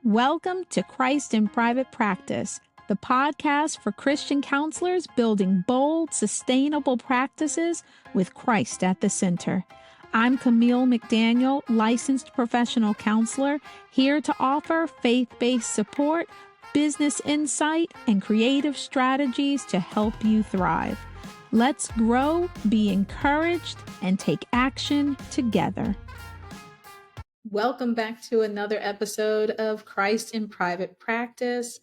Welcome to Christ in Private Practice, the podcast for Christian counselors building bold, sustainable practices with Christ at the center. I'm Camille McDaniel, licensed professional counselor, here to offer faith-based support, business insight, and creative strategies to help you thrive. Let's grow, be encouraged, and take action together. Welcome back to another episode of Christ in Private Practice.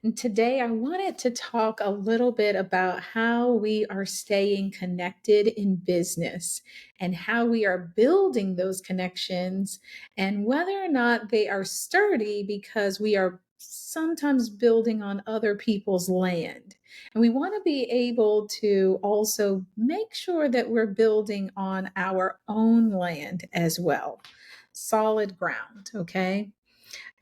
And today I wanted to talk a little bit about how we are staying connected in business and how we are building those connections and whether or not they are sturdy because we are sometimes building on other people's land. And we want to be able to also make sure that we're building on our own land as well. Solid ground, okay?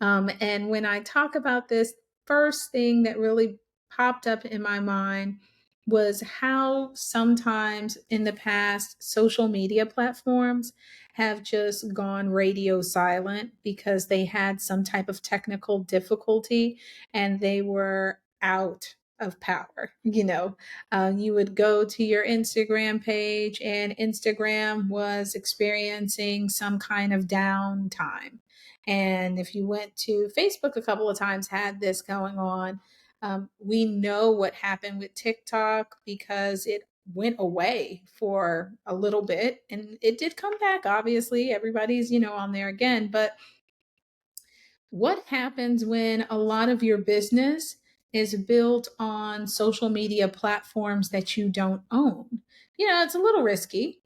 And when I talk about this, first thing that really popped up in my mind was how sometimes in the past social media platforms have just gone radio silent because they had some type of technical difficulty and they were out of power. You would go to your Instagram page and Instagram was experiencing some kind of downtime. And if you went to Facebook a couple of times, had this going on. We know what happened with TikTok because it went away for a little bit and it did come back. Obviously, everybody's, on there again. But what happens when a lot of your business is built on social media platforms that you don't own? It's a little risky,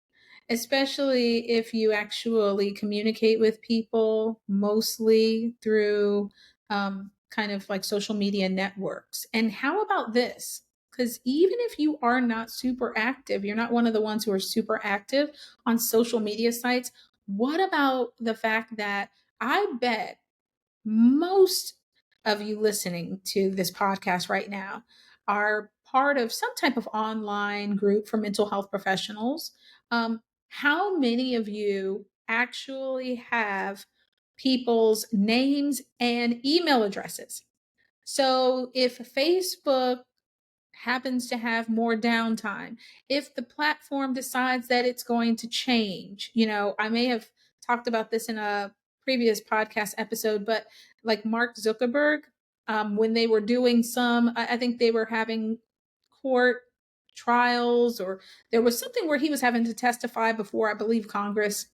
especially if you actually communicate with people mostly through kind of like social media networks. And how about this? Because even if you are not super active, you're not one of the ones who are super active on social media sites, what about the fact that I bet most of you listening to this podcast right now are part of some type of online group for mental health professionals? How many of you actually have people's names and email addresses? So if Facebook happens to have more downtime, if the platform decides that it's going to change, I may have talked about this in a previous podcast episode, but like Mark Zuckerberg, when they were doing I think they were having court trials, or there was something where he was having to testify before, I believe, Congress.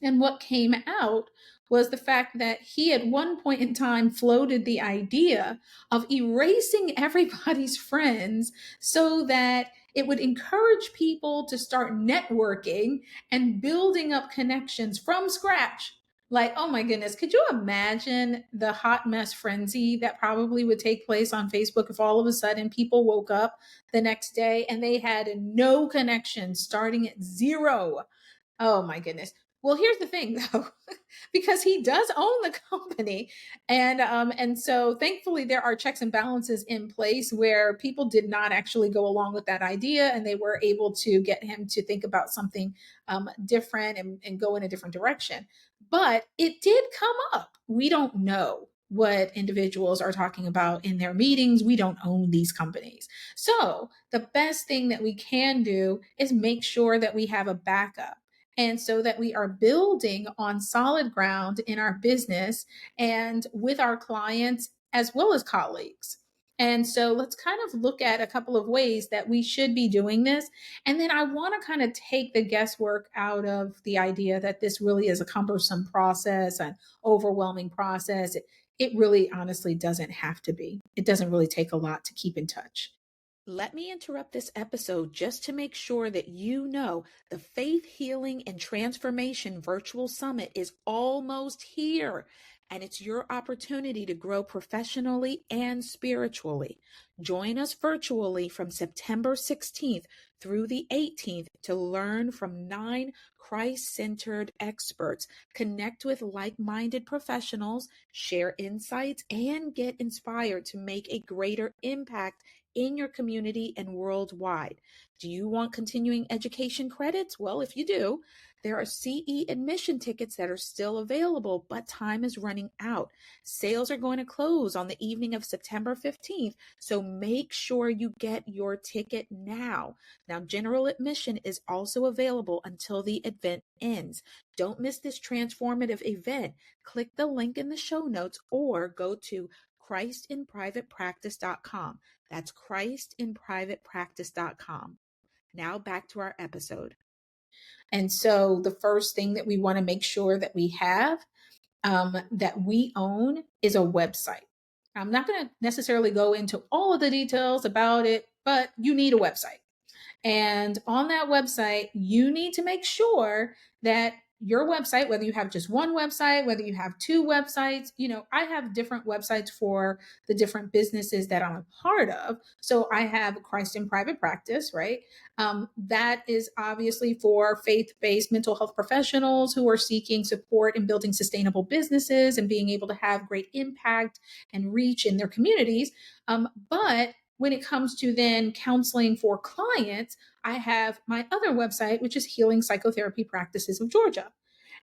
And what came out was the fact that he at one point in time floated the idea of erasing everybody's friends so that it would encourage people to start networking and building up connections from scratch. Like, oh my goodness, could you imagine the hot mess frenzy that probably would take place on Facebook if all of a sudden people woke up the next day and they had no connection starting at zero? Oh my goodness. Well, here's the thing though, because he does own the company. And so thankfully there are checks and balances in place where people did not actually go along with that idea and they were able to get him to think about something different and go in a different direction. But it did come up. We don't know what individuals are talking about in their meetings. We don't own these companies. So the best thing that we can do is make sure that we have a backup. And so that we are building on solid ground in our business and with our clients as well as colleagues. And so let's kind of look at a couple of ways that we should be doing this. And then I want to kind of take the guesswork out of the idea that this really is a cumbersome process, an overwhelming process. It really honestly doesn't have to be. It doesn't really take a lot to keep in touch. Let me interrupt this episode just to make sure that you know the Faith, Healing, and Transformation Virtual Summit is almost here, and it's your opportunity to grow professionally and spiritually. Join us virtually from September 16th through the 18th to learn from 9 Christ-centered experts, connect with like-minded professionals, share insights, and get inspired to make a greater impact in your community and worldwide. Do you want continuing education credits? Well, if you do, There are CE admission tickets that are still available, but time is running out. Sales are going to close on the evening of September 15th, so make sure you get your ticket now. Now, general admission is also available until the event ends. Don't miss this transformative event. Click the link in the show notes or go to christinprivatepractice.com. That's christinprivatepractice.com. Now back to our episode. And so the first thing that we want to make sure that we have, that we own, is a website. I'm not going to necessarily go into all of the details about it, but you need a website. And on that website, you need to make sure that your website, whether you have just one website, whether you have two websites, I have different websites for the different businesses that I'm a part of. So I have Christ in Private Practice, right? That is obviously for faith-based mental health professionals who are seeking support in building sustainable businesses and being able to have great impact and reach in their communities. But when it comes to then counseling for clients, I have my other website, which is Healing Psychotherapy Practices of Georgia.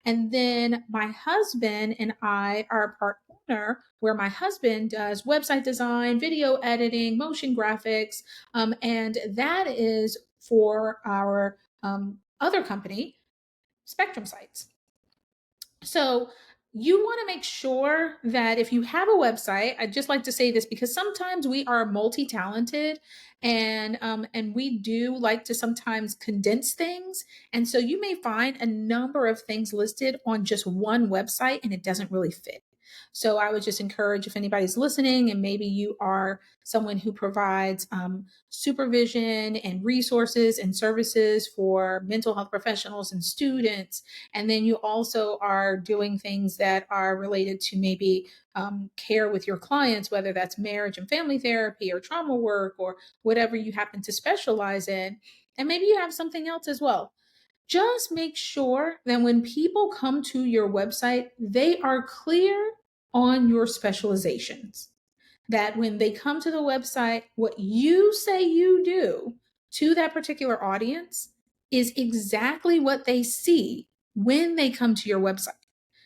And then my husband and I are a part owner, where my husband does website design, video editing, motion graphics, and that is for our other company, Spectrum Sites. So you want to make sure that if you have a website, I'd just like to say this because sometimes we are multi-talented and we do like to sometimes condense things. And so you may find a number of things listed on just one website and it doesn't really fit. So I would just encourage, if anybody's listening and maybe you are someone who provides supervision and resources and services for mental health professionals and students, and then you also are doing things that are related to maybe care with your clients, whether that's marriage and family therapy or trauma work or whatever you happen to specialize in, and maybe you have something else as well. Just make sure that when people come to your website, they are clear on your specializations. That when they come to the website, what you say you do to that particular audience is exactly what they see when they come to your website.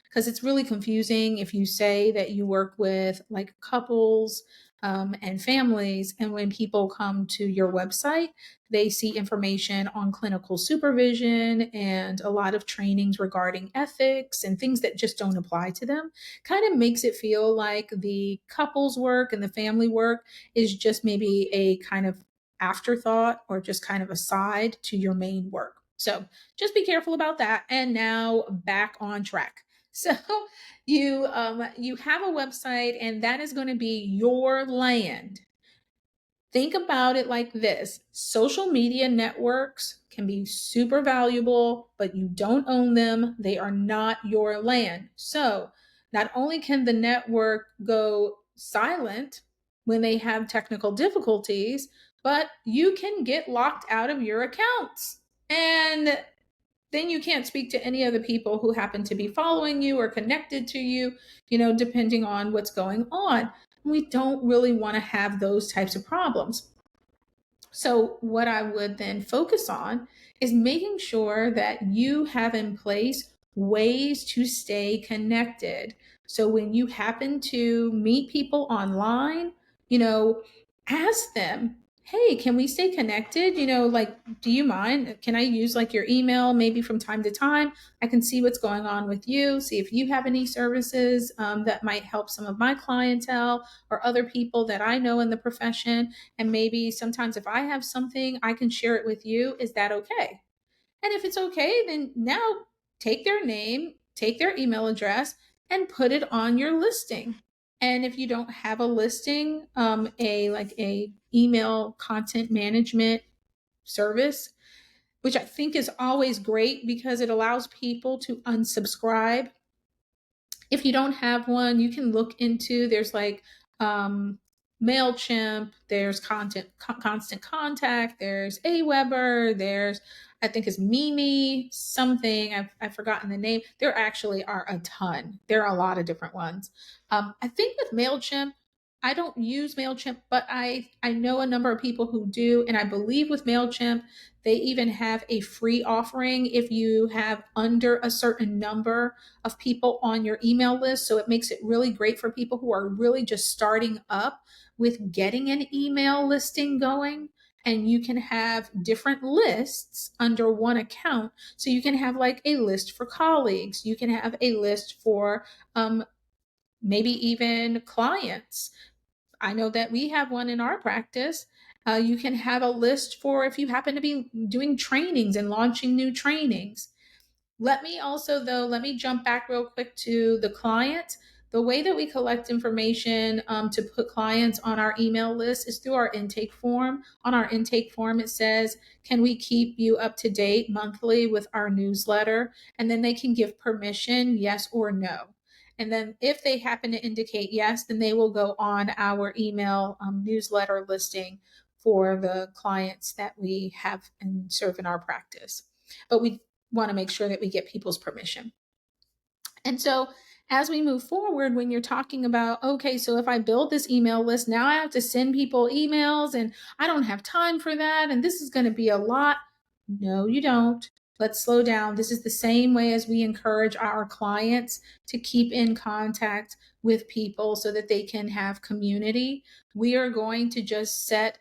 Because it's really confusing if you say that you work with like couples and families, and when people come to your website, they see information on clinical supervision and a lot of trainings regarding ethics and things that just don't apply to them. Kind of makes it feel like the couples work and the family work is just maybe a kind of afterthought or just kind of a side to your main work. So just be careful about that. And now back on track. So you have a website, and that is going to be your land. Think about it like this. Social media networks can be super valuable, but you don't own them. They are not your land. So not only can the network go silent when they have technical difficulties, but you can get locked out of your accounts. And then you can't speak to any other people who happen to be following you or connected to you, depending on what's going on. We don't really want to have those types of problems. So what I would then focus on is making sure that you have in place ways to stay connected. So when you happen to meet people online, ask them, hey, can we stay connected? Do you mind? Can I use like your email maybe from time to time? I can see what's going on with you, see if you have any services that might help some of my clientele or other people that I know in the profession. And maybe sometimes if I have something, I can share it with you. Is that okay? And if it's okay, then now take their name, take their email address, and put it on your listing. And if you don't have a listing, a email content management service, which I think is always great because it allows people to unsubscribe. If you don't have one, you can look into, there's like MailChimp, there's Constant Contact, there's Aweber, there's, I think it's Mimi something, I've forgotten the name. There actually are a ton. There are a lot of different ones. I think with MailChimp, I don't use MailChimp, but I know a number of people who do. And I believe with MailChimp, they even have a free offering if you have under a certain number of people on your email list. So it makes it really great for people who are really just starting up with getting an email listing going. And you can have different lists under one account. So you can have like a list for colleagues, you can have a list for maybe even clients. I know that we have one in our practice. You can have a list for if you happen to be doing trainings and launching new trainings. Let me jump back real quick to the client. The way that we collect information to put clients on our email list is through our intake form. On our intake form, it says, can we keep you up to date monthly with our newsletter? And then they can give permission, yes or no. And then if they happen to indicate yes, then they will go on our email newsletter listing for the clients that we have and serve in our practice. But we want to make sure that we get people's permission. And so as we move forward, when you're talking about, okay, so if I build this email list, now I have to send people emails and I don't have time for that. And this is going to be a lot. No, you don't. Let's slow down. This is the same way as we encourage our clients to keep in contact with people so that they can have community. We are going to just set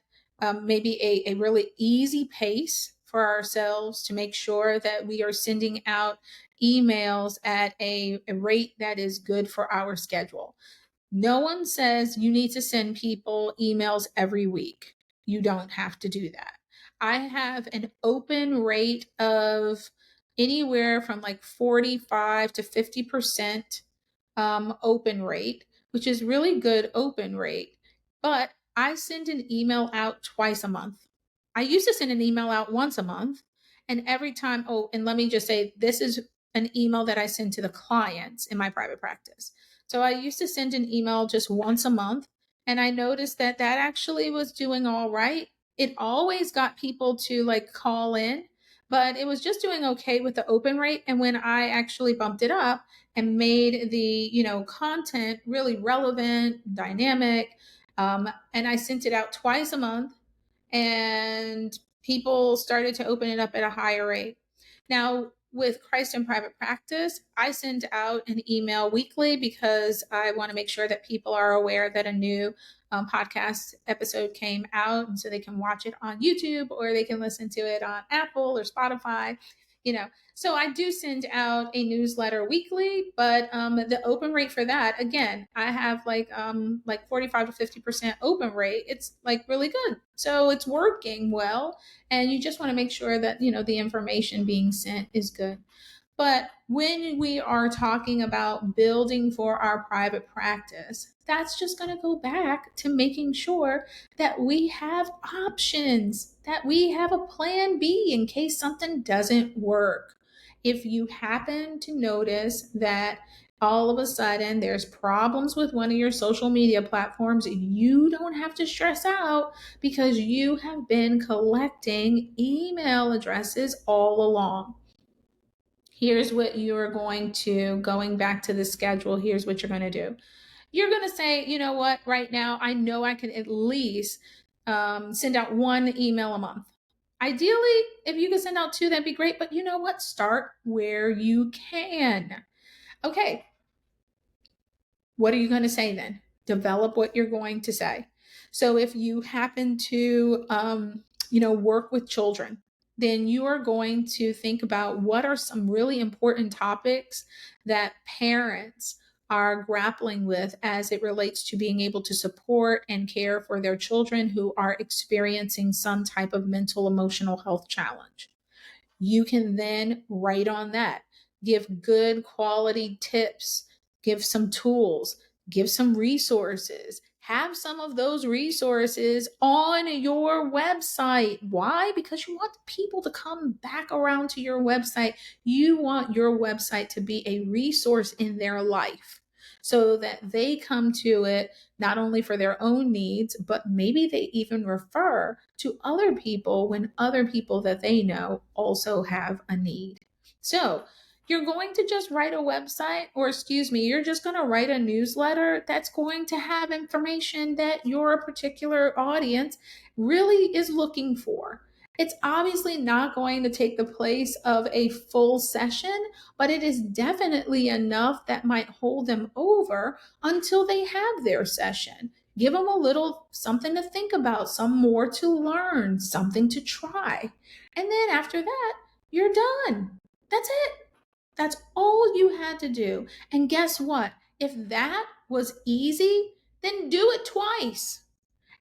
maybe a really easy pace for ourselves to make sure that we are sending out emails at a rate that is good for our schedule. No one says you need to send people emails every week. You don't have to do that. I have an open rate of anywhere from like 45 to 50% open rate, which is really good open rate. But I send an email out twice a month. I used to send an email out once a month. And every time, oh, and let me just say, this is an email that I send to the clients in my private practice. So I used to send an email just once a month. And I noticed that that actually was doing all right. It always got people to like call in, but it was just doing okay with the open rate. And when I actually bumped it up and made the, content really relevant, dynamic, and I sent it out twice a month, and people started to open it up at a higher rate. Now, with Christ in Private Practice, I send out an email weekly because I want to make sure that people are aware that a new podcast episode came out, and so they can watch it on YouTube or they can listen to it on Apple or Spotify. So I do send out a newsletter weekly, but the open rate for that, again, I have like 45 to 50% open rate. It's like really good. So it's working well. And you just want to make sure that, the information being sent is good. But when we are talking about building for our private practice, that's just going to go back to making sure that we have options, that we have a plan B in case something doesn't work. If you happen to notice that all of a sudden there's problems with one of your social media platforms, you don't have to stress out because you have been collecting email addresses all along. Here's what you're going back to the schedule, here's what you're going to do. You're going to say, you know what, right now, I know I can at least send out one email a month. Ideally, if you can send out two, that'd be great. But you know what? Start where you can. Okay. What are you going to say then? Develop what you're going to say. So if you happen to, work with children, then you are going to think about what are some really important topics that parents are grappling with as it relates to being able to support and care for their children who are experiencing some type of mental emotional health challenge. You can then write on that, give good quality tips, give some tools, give some resources. Have some of those resources on your website. Why? Because you want people to come back around to your website. You want your website to be a resource in their life so that they come to it not only for their own needs, but maybe they even refer to other people when other people that they know also have a need. So You're going to just write a website, or excuse me, you're just going to write a newsletter that's going to have information that your particular audience really is looking for. It's obviously not going to take the place of a full session, but it is definitely enough that might hold them over until they have their session. Give them a little something to think about, some more to learn, something to try. And then after that, you're done. That's it. That's all you had to do. And guess what? If that was easy, then do it twice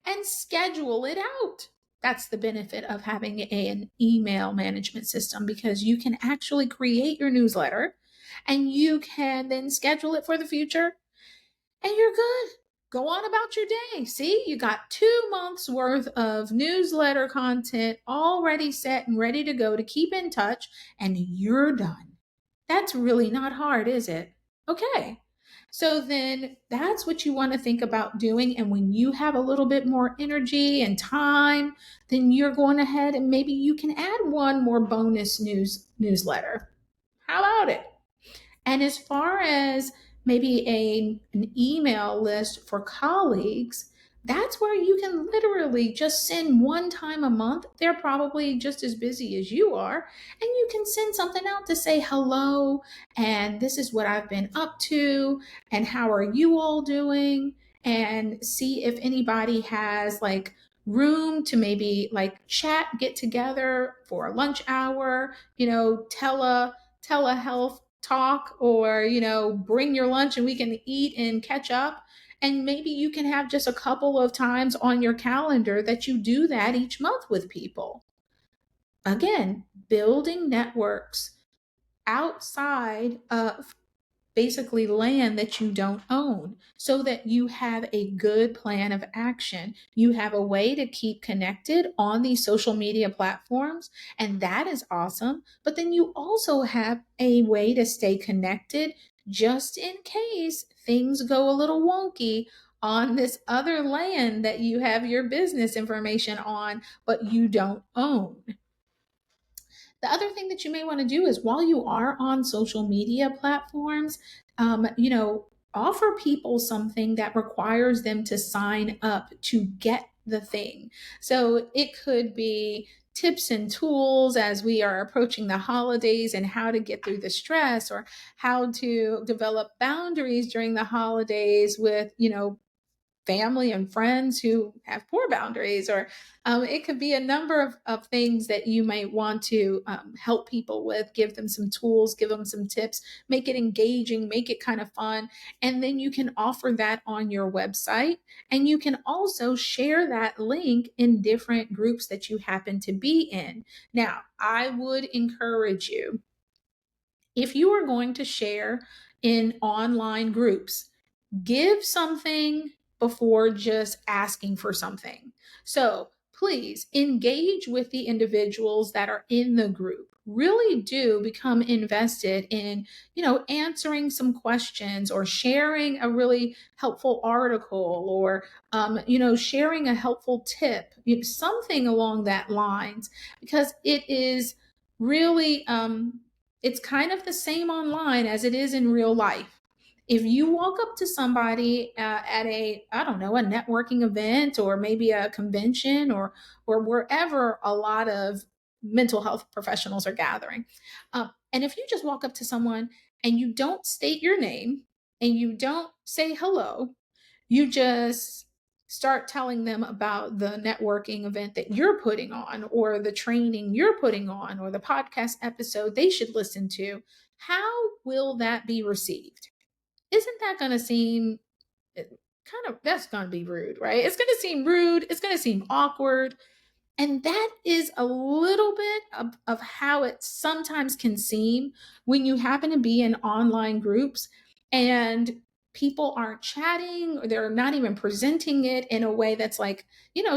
and schedule it out. That's the benefit of having an email management system, because you can actually create your newsletter and you can then schedule it for the future, and you're good. Go on about your day. See, you got 2 months worth of newsletter content already set and ready to go to keep in touch, and you're done. That's really not hard, is it? Okay. So then that's what you want to think about doing. And when you have a little bit more energy and time, then you're going ahead and maybe you can add one more bonus newsletter. How about it? And as far as maybe an email list for colleagues, that's where you can literally just send one time a month. They're probably just as busy as you are. And you can send something out to say hello, and this is what I've been up to, and how are you all doing? And see if anybody has like room to maybe like chat, get together for a lunch hour, telehealth talk, or bring your lunch and we can eat and catch up. And maybe you can have just a couple of times on your calendar that you do that each month with people. Again, building networks outside of basically land that you don't own, so that you have a good plan of action. You have a way to keep connected on these social media platforms, and that is awesome. But then you also have a way to stay connected just in case things go a little wonky on this other land that you have your business information on, but you don't own. The other thing that you may want to do is, while you are on social media platforms, offer people something that requires them to sign up to get the thing. So it could be tips and tools as we are approaching the holidays, and how to get through the stress, or how to develop boundaries during the holidays with, family and friends who have poor boundaries, or it could be a number of things that you might want to help people with. Give them some tools, give them some tips, make it engaging, make it kind of fun. And then you can offer that on your website, and you can also share that link in different groups that you happen to be in. Now, I would encourage you, if you are going to share in online groups, give something before just asking for something. So please engage with the individuals that are in the group. Really do become invested in, answering some questions, or sharing a really helpful article, or, sharing a helpful tip, something along that lines, because it is really, it's kind of the same online as it is in real life. If you walk up to somebody at I don't know, a networking event, or maybe a convention, or wherever a lot of mental health professionals are gathering, and if you just walk up to someone and you don't state your name and you don't say hello, you just start telling them about the networking event that you're putting on, or the training you're putting on, or the podcast episode they should listen to, how will that be received? Isn't that going to seem that's going to be rude, right? It's going to seem rude. It's going to seem awkward. And that is a little bit of how it sometimes can seem when you happen to be in online groups and people aren't chatting, or they're not even presenting it in a way that's like,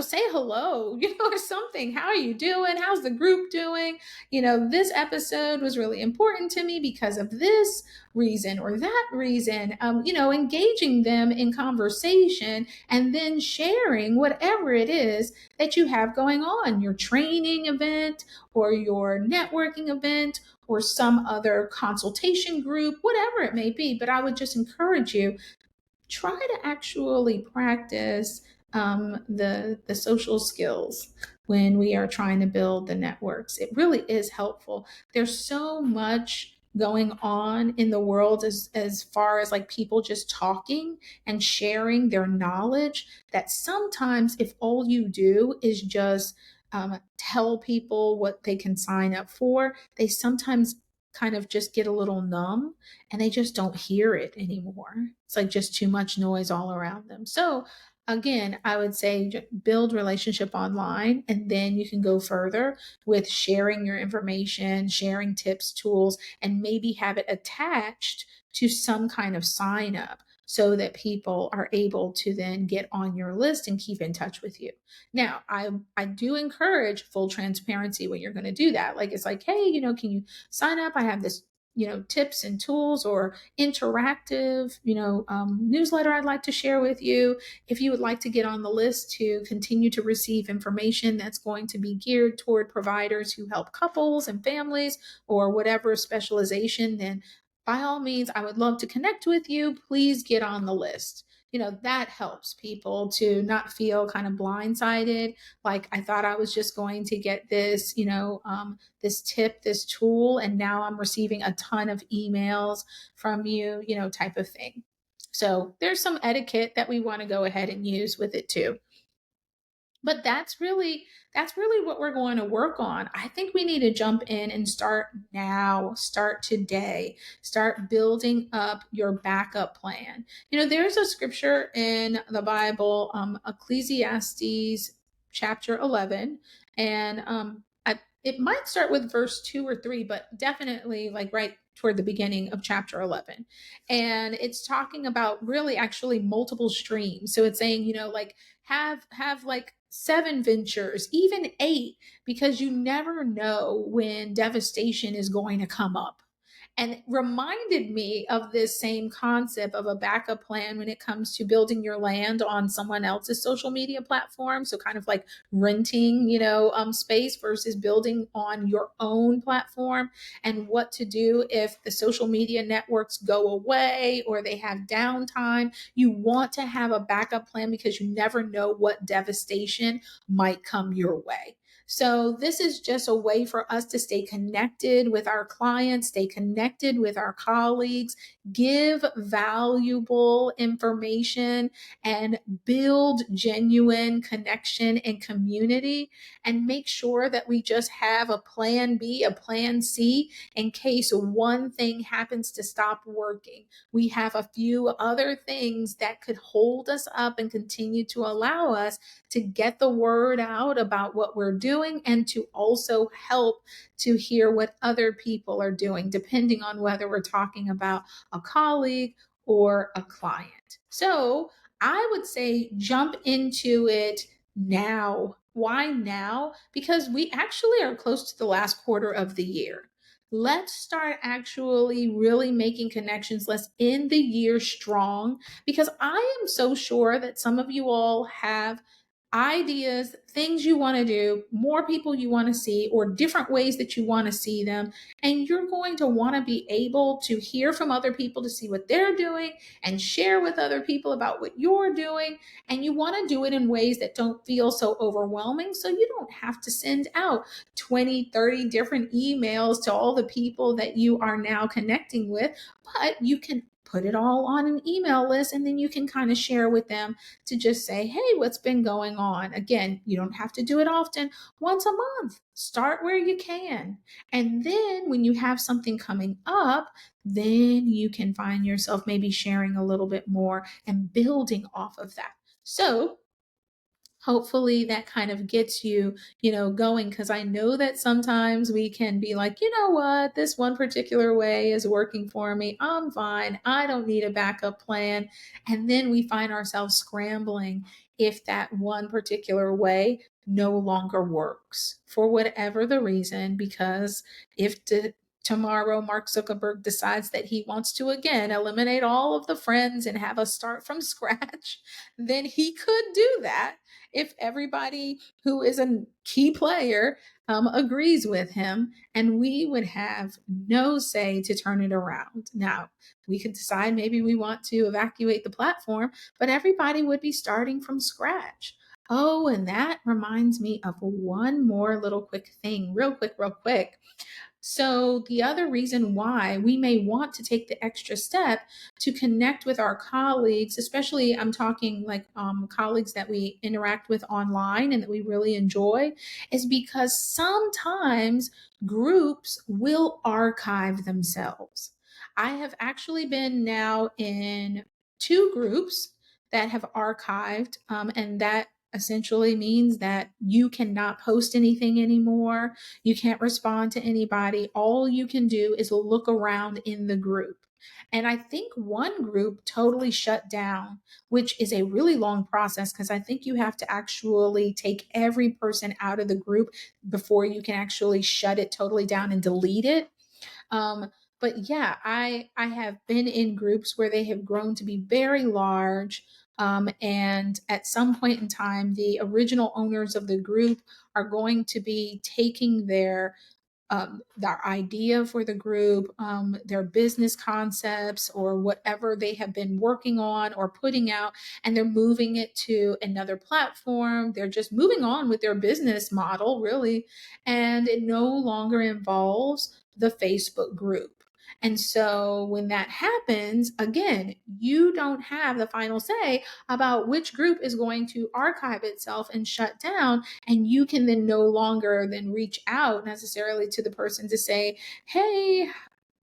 say hello, or something. How are you doing? How's the group doing? This episode was really important to me because of this reason or that reason. Engaging them in conversation, and then sharing whatever it is that you have going on, your training event, or your networking event, or some other consultation group, whatever it may be. But I would just encourage you, try to actually practice the social skills when we are trying to build the networks. It really is helpful. There's so much going on in the world as far as like people just talking and sharing their knowledge, that sometimes if all you do is just tell people what they can sign up for, they sometimes kind of just get a little numb and they just don't hear it anymore. It's like just too much noise all around them. So again, I would say build relationship online, and then you can go further with sharing your information, sharing tips, tools, and maybe have it attached to some kind of sign up so that people are able to then get on your list and keep in touch with you. Now, I do encourage full transparency when you're going to do that. Like, it's like, hey, can you sign up? I have this tips and tools or interactive newsletter I'd like to share with you. If you would like to get on the list to continue to receive information that's going to be geared toward providers who help couples and families or whatever specialization, then by all means, I would love to connect with you. Please get on the list. That helps people to not feel kind of blindsided, like I thought I was just going to get this this tip, this tool, and now I'm receiving a ton of emails from you, type of thing. So there's some etiquette that we want to go ahead and use with it too. But that's really what we're going to work on. I think we need to jump in and start now, start today, start building up your backup plan. There's a scripture in the Bible, Ecclesiastes chapter 11, and it might start with verse 2 or 3, but definitely like right toward the beginning of chapter 11. And it's talking about really actually multiple streams. So it's saying, like have like 7 ventures, even 8, because you never know when devastation is going to come up. And it reminded me of this same concept of a backup plan when it comes to building your land on someone else's social media platform. So kind of like renting, space versus building on your own platform, and what to do if the social media networks go away or they have downtime. You want to have a backup plan because you never know what devastation might come your way. So, this is just a way for us to stay connected with our clients, stay connected with our colleagues, give valuable information, and build genuine connection and community, and make sure that we just have a plan B, a plan C, in case one thing happens to stop working. We have a few other things that could hold us up and continue to allow us to get the word out about what we're doing, and to also help to hear what other people are doing, depending on whether we're talking about a colleague or a client. So I would say jump into it now. Why now? Because we actually are close to the last quarter of the year. Let's start actually really making connections. Let's end the year strong, because I am so sure that some of you all have ideas, things you want to do, more people you want to see, or different ways that you want to see them. And you're going to want to be able to hear from other people to see what they're doing and share with other people about what you're doing. And you want to do it in ways that don't feel so overwhelming. So you don't have to send out 20, 30 different emails to all the people that you are now connecting with, but you can put it all on an email list, and then you can kind of share with them to just say, hey, what's been going on? Again, you don't have to do it often, once a month. Start where you can. And then when you have something coming up, then you can find yourself maybe sharing a little bit more and building off of that. So hopefully that kind of gets you, going, because I know that sometimes we can be like, you know what, this one particular way is working for me, I'm fine, I don't need a backup plan. And then we find ourselves scrambling if that one particular way no longer works for whatever the reason, because if tomorrow Mark Zuckerberg decides that he wants to again eliminate all of the friends and have us start from scratch, then he could do that if everybody who is a key player agrees with him, and we would have no say to turn it around. Now, we could decide maybe we want to evacuate the platform, but everybody would be starting from scratch. Oh, and that reminds me of one more little quick thing, real quick, real quick. So, the other reason why we may want to take the extra step to connect with our colleagues, especially I'm talking like colleagues that we interact with online and that we really enjoy, is because sometimes groups will archive themselves. I have actually been now in two groups that have archived, and that essentially means that you cannot post anything anymore. You can't respond to anybody. All you can do is look around in the group. And I think one group totally shut down, which is a really long process because I think you have to actually take every person out of the group before you can actually shut it totally down and delete it. Um, but yeah, I have been in groups where they have grown to be very large. And at some point in time, the original owners of the group are going to be taking their idea for the group, their business concepts, or whatever they have been working on or putting out, and they're moving it to another platform. They're just moving on with their business model, really, and it no longer involves the Facebook group. And so when that happens, again, you don't have the final say about which group is going to archive itself and shut down, and you can then no longer then reach out necessarily to the person to say, hey,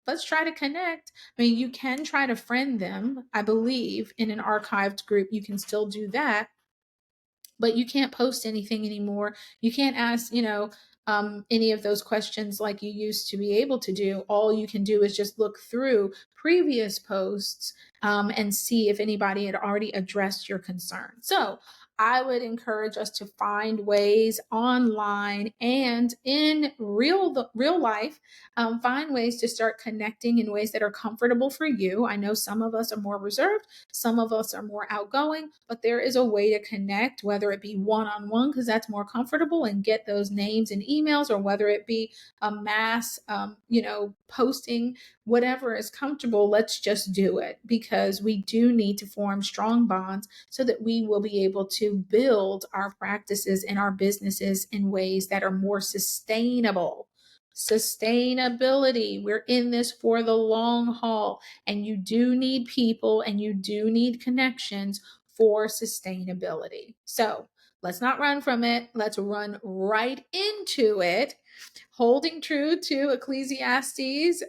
let's try to connect. I mean, you can try to friend them, I believe, in an archived group. You can still do that, but you can't post anything anymore. You can't ask, any of those questions like you used to be able to do. All you can do is just look through previous posts, and see if anybody had already addressed your concern. So I would encourage us to find ways online and in real life, find ways to start connecting in ways that are comfortable for you. I know some of us are more reserved, some of us are more outgoing, but there is a way to connect, whether it be one on one, because that's more comfortable and get those names and emails, or whether it be a mass, posting, whatever is comfortable. Let's just do it, because we do need to form strong bonds so that we will be able to build our practices and our businesses in ways that are more sustainable. Sustainability. We're in this for the long haul, and you do need people and you do need connections for sustainability. So let's not run from it. Let's run right into it, holding true to Ecclesiastes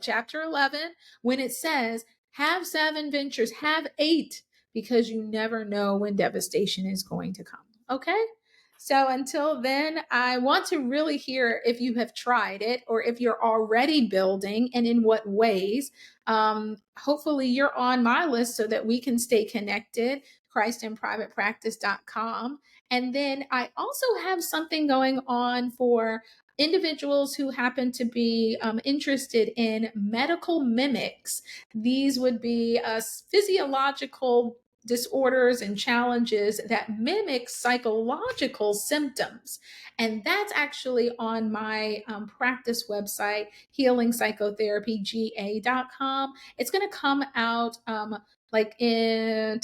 chapter 11, when it says, have 7 ventures, have 8, because you never know when devastation is going to come. Okay? So until then, I want to really hear if you have tried it or if you're already building and in what ways. Hopefully, you're on my list so that we can stay connected. ChristinPrivatePractice.com. And then I also have something going on for individuals who happen to be interested in medical mimics. These would be physiological disorders and challenges that mimic psychological symptoms. And that's actually on my practice website, healingpsychotherapyga.com. It's going to come out like in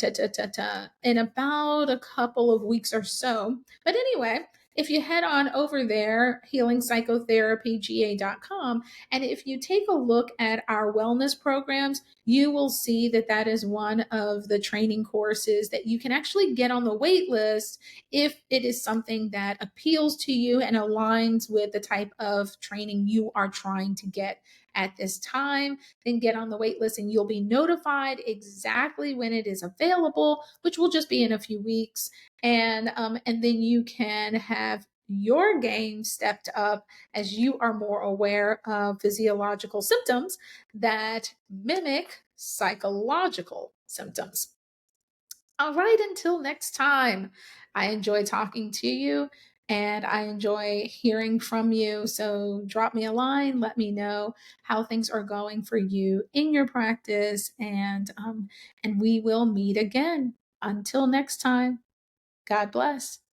about a couple of weeks or so. But anyway, if you head on over there, healingpsychotherapyga.com, and if you take a look at our wellness programs, you will see that that is one of the training courses that you can actually get on the wait list if it is something that appeals to you and aligns with the type of training you are trying to get at this time. Then get on the wait list and you'll be notified exactly when it is available, which will just be in a few weeks. And then you can have your game stepped up as you are more aware of physiological symptoms that mimic psychological symptoms. All right, until next time, I enjoy talking to you. and I enjoy hearing from you. So drop me a line, let me know how things are going for you in your practice, and we will meet again. Until next time, God bless.